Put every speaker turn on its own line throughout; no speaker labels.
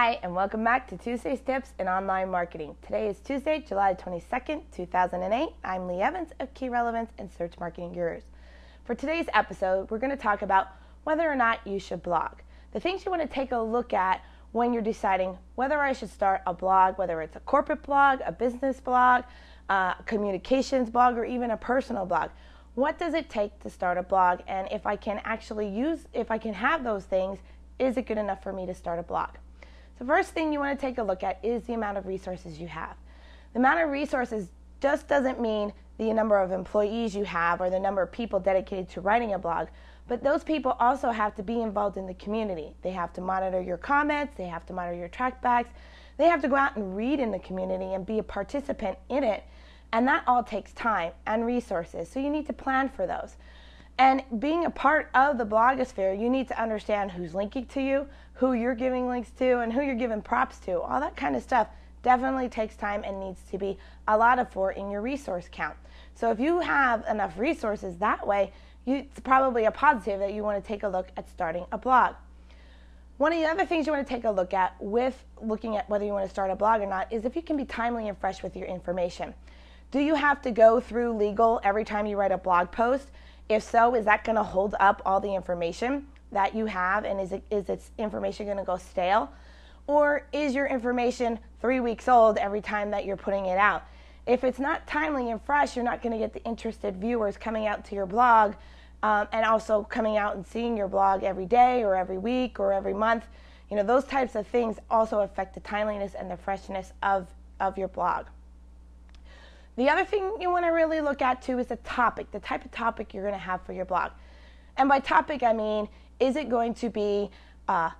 Hi, and welcome back to Tuesday's Tips in Online Marketing. Today is Tuesday, July 22nd, 2008. I'm Liana Evans of Key Relevance and Search Marketing Gurus. For today's episode, we're going to talk about whether or not you should blog. The things you want to take a look at when you're deciding whether I should start a blog, whether it's a corporate blog, a business blog, a communications blog, or even a personal blog. What does it take to start a blog? And if I can have those things, is it good enough for me to start a blog? The first thing you want to take a look at is the amount of resources you have. The amount of resources just doesn't mean the number of employees you have or the number of people dedicated to writing a blog, but those people also have to be involved in the community. They have to monitor your comments, they have to monitor your trackbacks, they have to go out and read in the community and be a participant in it, and that all takes time and resources, so you need to plan for those. And being a part of the blogosphere, you need to understand who's linking to you, who you're giving links to, and who you're giving props to. All that kind of stuff definitely takes time and needs to be allotted for in your resource count. So if you have enough resources that way, it's probably a positive that you want to take a look at starting a blog. One of the other things you want to take a look at with looking at whether you want to start a blog or not is if you can be timely and fresh with your information. Do you have to go through legal every time you write a blog post? If so, is that going to hold up all the information that you have, and is its information going to go stale? Or is your information 3 weeks old every time that you're putting it out? If it's not timely and fresh, you're not going to get the interested viewers coming out to your blog and also coming out and seeing your blog every day or every week or every month. You know, those types of things also affect the timeliness and the freshness of your blog. The other thing you want to really look at too is the topic, the type of topic you're going to have for your blog. And by topic, I mean, is it going to be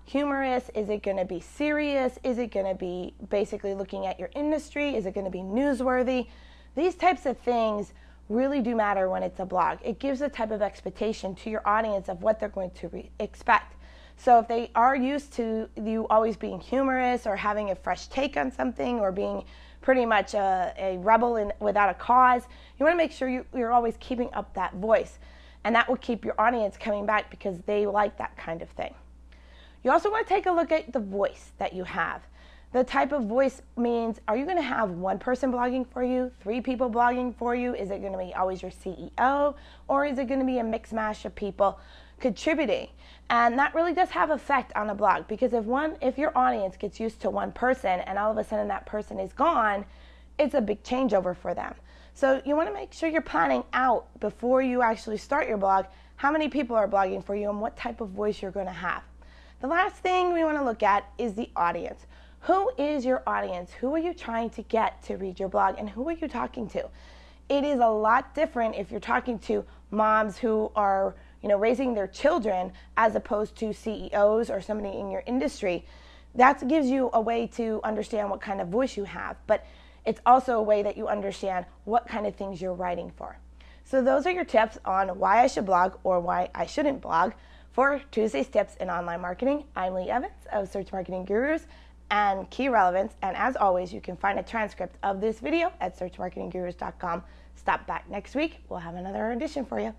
humorous? Is it going to be serious? Is it going to be basically looking at your industry? Is it going to be newsworthy? These types of things really do matter when it's a blog. It gives a type of expectation to your audience of what they're going to expect. So if they are used to you always being humorous or having a fresh take on something or being pretty much a rebel without a cause, you want to make sure you're always keeping up that voice. And that will keep your audience coming back because they like that kind of thing. You also want to take a look at the voice that you have. The type of voice means, are you going to have one person blogging for you, 3 people blogging for you? Is it going to be always your CEO? Or is it going to be a mix mash of people contributing? And that really does have effect on a blog, because if your audience gets used to one person and all of a sudden that person is gone, it's a big changeover for them. So you want to make sure you're planning out before you actually start your blog how many people are blogging for you and what type of voice you're going to have. The last thing we want to look at is the audience. Who is your audience? Who are you trying to get to read your blog, and who are you talking to? It is a lot different if you're talking to moms who are raising their children as opposed to CEOs or somebody in your industry. That gives you a way to understand what kind of voice you have, but it's also a way that you understand what kind of things you're writing for. So those are your tips on why I should blog or why I shouldn't blog. For Tuesday's Tips in Online Marketing, I'm Liana Evans of Search Marketing Gurus and Key Relevance, and as always, you can find a transcript of this video at searchmarketinggurus.com. Stop back next week. We'll have another edition for you.